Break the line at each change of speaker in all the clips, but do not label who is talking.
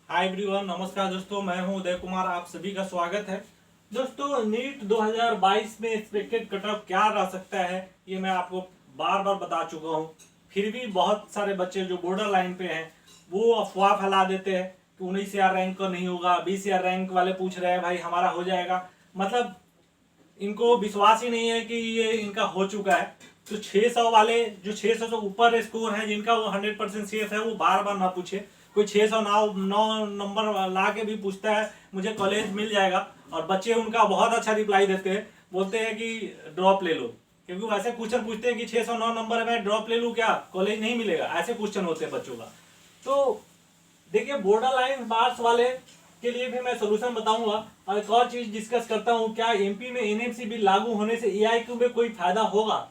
Hi everyone, नमस्कार दोस्तों। मैं हूं उदय कुमार, आप सभी का स्वागत है। दोस्तों, नीट 2022 में एक्सपेक्टेड कट ऑफ क्या रह सकता है ये मैं आपको बार बार बता चुका हूं। फिर भी बहुत सारे बच्चे जो बॉर्डर लाइन पे हैं वो अफवाह फैला देते हैं कि 19,000 रैंक का नहीं होगा। 20,000 रैंक वाले पूछ रहे हैं भाई हमारा हो जाएगा, मतलब इनको विश्वास ही नहीं है कि ये इनका हो चुका है। तो 600 वाले जो 600 से ऊपर स्कोर है जिनका वो 100% सेफ है वो बार बार ना पूछे। कोई 609 नंबर ला के भी पूछता है मुझे कॉलेज मिल जाएगा, और बच्चे उनका बहुत अच्छा रिप्लाई देते हैं, बोलते हैं कि ड्रॉप ले लो। क्योंकि वो ऐसे क्वेश्चन पूछते हैं कि 609 नंबर में ड्रॉप ले लूँ क्या, कॉलेज नहीं मिलेगा, ऐसे क्वेश्चन होते हैं बच्चों का। तो देखिए, बॉर्डर लाइन मार्क्स वाले के लिए भी मैं सोल्यूशन बताऊंगा। और एक और चीज डिस्कस करता हूं, क्या एमपी में एनएमसी बिल लागू होने से एआईक्यू में कोई फायदा होगा,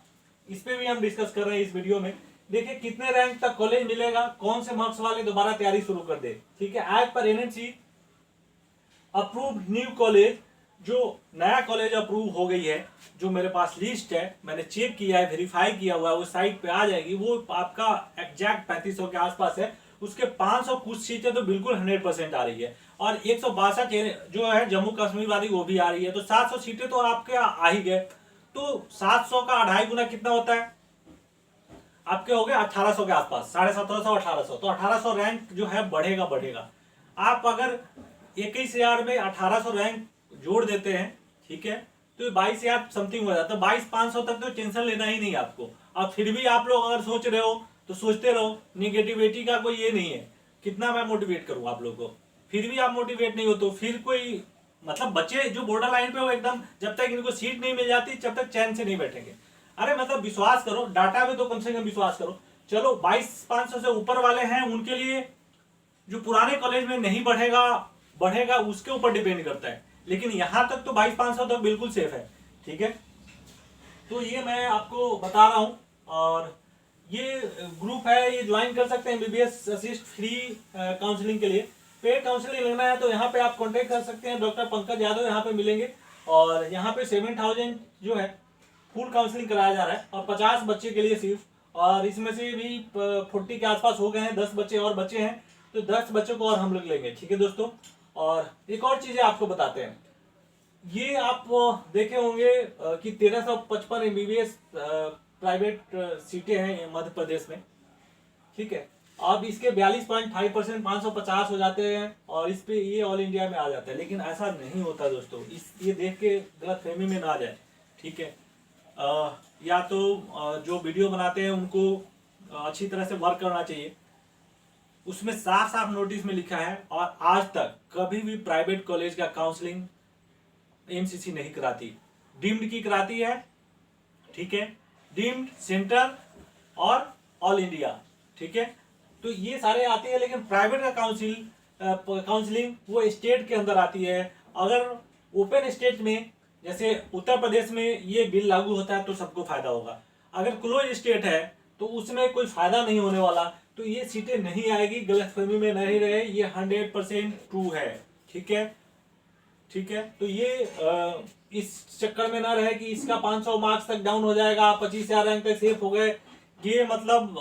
इस पे भी हम डिस्कस कर रहे हैं इस वीडियो में। देखिए, कितने रैंक तक कॉलेज मिलेगा, कौन से मार्क्स वाले दोबारा तैयारी शुरू कर दे। ठीक है, as per NMC approved new college, जो नया कॉलेज अप्रूव हो गई है, जो मेरे पास लिस्ट है, मैंने चेक किया है, वेरीफाई किया हुआ है, वो साइट पे आ जाएगी। वो आपका एग्जैक्ट 3500 के आसपास है। उसके 500 कुछ सीटें तो बिल्कुल 100% आ रही है, और 162 जो है जम्मू कश्मीर वाली वो भी आ रही है। तो 700 सीटें तो आपके आ ही गए। तो 700 का 2.5 गुना कितना होता है, आपके हो गए 1800 के आसपास, 1750 1800। तो 1800 रैंक जो है बढ़ेगा बढ़ेगा। आप अगर 21,000 में 1800 रैंक जोड़ देते हैं, ठीक है, तो 22,000 समथिंग हो जाता है। 22,500 तक तो टेंशन लेना ही नहीं आपको। अब फिर भी आप लोग अगर सोच रहे हो तो सोचते रहो, निगेटिविटी का कोई ये नहीं है। कितना मैं मोटिवेट करूं आप लोगों को, फिर भी आप मोटिवेट नहीं हो तो फिर कोई मतलब बच्चे जो बॉर्डर लाइन पे हो एकदम, जब तक इनको सीट नहीं मिल जाती तब तक चैन से नहीं बैठेंगे। अरे मतलब विश्वास करो, डाटा पे तो कम से कम विश्वास करो। चलो 22,500 से ऊपर वाले हैं उनके लिए जो पुराने कॉलेज में नहीं बढ़ेगा बढ़ेगा उसके ऊपर डिपेंड करता है, लेकिन यहां तक तो 22,500 तक बिल्कुल सेफ है। ठीक है, तो ये मैं आपको बता रहा हूं। और ये ग्रुप है, ये ज्वाइन कर सकते हैं एमबीबीएस असिस्ट फ्री काउंसलिंग के लिए। पेड काउंसलिंग लेना है तो यहाँ पे आप कांटेक्ट कर सकते हैं, डॉक्टर पंकज यादव यहाँ पे मिलेंगे। और यहाँ पे 7,000 जो है फुल काउंसलिंग कराया जा रहा है, और 50 बच्चे के लिए सिर्फ। और इसमें से भी 40 के आसपास हो गए हैं, 10 बच्चे और बच्चे हैं, तो 10 बच्चों को और हम लोग लेंगे। ठीक है दोस्तों, और एक और चीजें आपको बताते हैं। ये आप देखे होंगे कि 1355 एमबीबीएस प्राइवेट सीटें हैं मध्य प्रदेश में। ठीक है, अब इसके 42.5% 550 हो जाते हैं, और इस पे ये ऑल इंडिया में आ जाता है। लेकिन ऐसा नहीं होता दोस्तों, इस ये देख के गलत फहमी में ना आ जाए। ठीक है, या तो जो वीडियो बनाते हैं उनको अच्छी तरह से वर्क करना चाहिए। उसमें साफ साफ नोटिस में लिखा है, और आज तक कभी भी प्राइवेट कॉलेज का काउंसलिंग एमसीसी नहीं कराती, डीम्ड की कराती है। ठीक है, डीम्ड, सेंटर और ऑल इंडिया। ठीक है, तो ये सारे आते हैं, लेकिन प्राइवेट का काउंसलिंग वो स्टेट के अंदर आती है। अगर ओपन स्टेट में जैसे उत्तर प्रदेश में ये बिल लागू होता है तो सबको फायदा होगा। अगर क्लोज स्टेट है तो उसमें कोई फायदा नहीं होने वाला, तो ये सीटें नहीं आएगी। गलतफहमी में नहीं रहे, ये 100% ट्रू है। ठीक है, ठीक है, तो ये इस चक्कर में ना रहे कि इसका 500 मार्क्स तक डाउन हो जाएगा, 25,000 रैंक तक सेफ हो गए। ये मतलब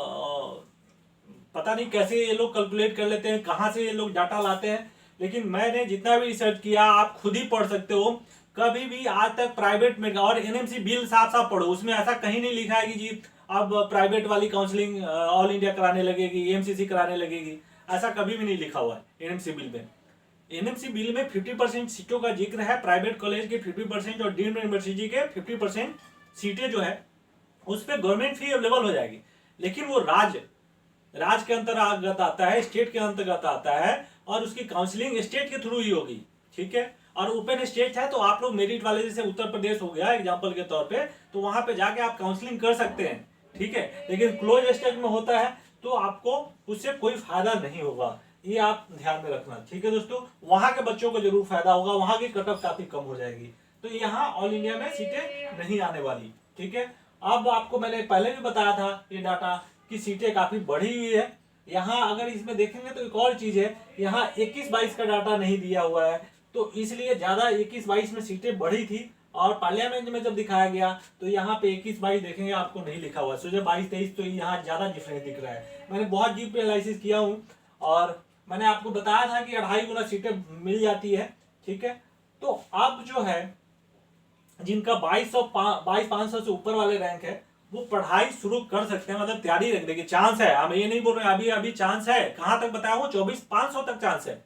पता नहीं कैसे ये लोग कैलकुलेट कर लेते हैं, कहाँ से ये लोग डाटा लाते हैं। लेकिन मैंने जितना भी रिसर्च किया, आप खुद ही पढ़ सकते हो। कभी भी आज तक प्राइवेट में, और एनएमसी बिल साफ साफ पढ़ो, उसमें ऐसा कहीं नहीं लिखा है कि जी अब प्राइवेट वाली काउंसलिंग ऑल इंडिया कराने लगेगी, एमसीसी कराने लगेगी। ऐसा कभी भी नहीं लिखा हुआ है एनएमसी बिल में। एनएमसी बिल में 50% सीटों का जिक्र है, प्राइवेट कॉलेज के 50% और डीम्ड यूनिवर्सिटी के 50% सीटें जो है उस पर गवर्नमेंट फी अवेलेबल हो जाएगी। लेकिन वो राज्य के अंतर्गत आता है, स्टेट के अंतर्गत आता है, और उसकी काउंसलिंग स्टेट के थ्रू ही होगी। ठीक है, और ओपन स्टेट है तो आप लोग मेरिट वाले, जैसे उत्तर प्रदेश हो गया एग्जाम्पल के तौर पे, तो वहां पे जाके आप काउंसलिंग कर सकते हैं। ठीक है, लेकिन क्लोज स्टेट में होता है तो आपको उससे कोई फायदा नहीं होगा, ये आप ध्यान में रखना। ठीक है दोस्तों, वहां के बच्चों को जरूर फायदा होगा, वहां की कट ऑफ काफी कम हो जाएगी। तो यहाँ ऑल इंडिया में सीटें नहीं आने वाली। ठीक है, अब आपको मैंने पहले भी बताया था ये डाटा कि सीटें काफी बढ़ी हुई है। यहाँ अगर इसमें देखेंगे तो एक और चीज है, यहाँ 21-22 का डाटा नहीं दिया हुआ है, तो इसलिए ज्यादा 21-22 में सीटें बढ़ी थी। और पार्लियामेंट में जब दिखाया गया तो यहाँ पे 21-22 देखेंगे आपको नहीं लिखा हुआ है, सोचे 22-23, तो यहाँ ज्यादा डिफरेंस दिख रहा है। मैंने बहुत डीप एनालिसिस किया हूँ, और मैंने आपको बताया था कि 2.5 गुना सीटें मिल जाती है। ठीक है, तो अब जो है जिनका 22,500 से ऊपर वाले रैंक है वो पढ़ाई शुरू कर सकते हैं, मतलब तैयारी रख देंगे। चांस है, हम ये नहीं बोल रहे अभी अभी चांस है, कहां तक बताया हूं 24,500 तक चांस है।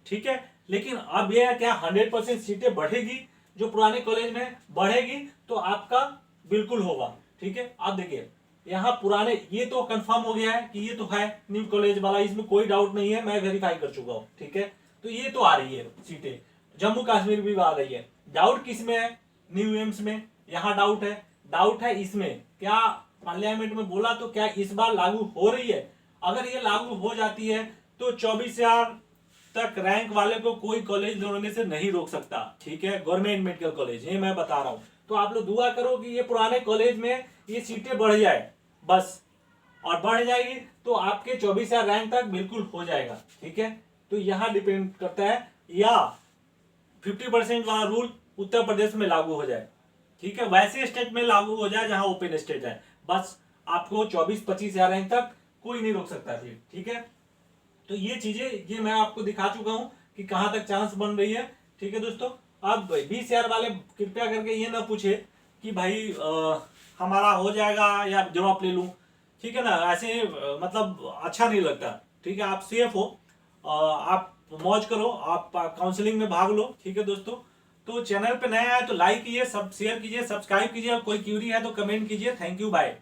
ठीक है, लेकिन अब यह है क्या 100% सीटें बढ़ेगी जो पुराने कॉलेज में बढ़ेगी तो आपका बिल्कुल होगा। ठीक है, आप देखिए यहाँ पुराने ये तो कंफर्म हो गया है कि ये तो है न्यू कॉलेज वाला, इसमें कोई डाउट नहीं है, मैं वेरीफाई कर चुका हूँ। ठीक है, तो ये तो आ रही है सीटें, जम्मू कश्मीर भी आ रही है। डाउट किस में है? न्यू एम्स में, यहाँ डाउट है। डाउट है इसमें क्या पार्लियामेंट में बोला तो क्या इस बार लागू हो रही है? अगर ये लागू हो जाती है तो 24,000 तक रैंक वाले को कोई कॉलेज जोड़ने से नहीं रोक सकता। ठीक है, गवर्नमेंट मेडिकल कॉलेज ये मैं बता रहा हूं। तो आप लोग दुआ करो कि ये पुराने कॉलेज में ये सीटें बढ़ जाए बस, और बढ़ जाएगी तो आपके 24,000 रैंक तक बिल्कुल हो जाएगा। ठीक है, तो यहाँ डिपेंड करता है, या 50% वाला रूल उत्तर प्रदेश में लागू हो जाए। ठीक है, वैसे स्टेट में लागू हो जाए जहां ओपन स्टेट है, बस आपको 24-25,000 रैंक तक कोई नहीं रोक सकता फिर। ठीक है, तो ये चीजें ये मैं आपको दिखा चुका हूं कि कहां तक चांस बन रही है। ठीक है दोस्तों, अब 20,000 वाले कृपया करके ये ना पूछे कि भाई हमारा हो जाएगा या जवाब ले लूं। ठीक है ना, ऐसे मतलब अच्छा नहीं लगता। ठीक है, आप सेफ हो, आप मौज करो, आप काउंसलिंग में भाग लो। ठीक है दोस्तों, तो चैनल पे नया है तो लाइक कीजिए, सब शेयर कीजिए, सब्सक्राइब कीजिए, कोई क्यूरी है तो कमेंट कीजिए। Thank you, bye.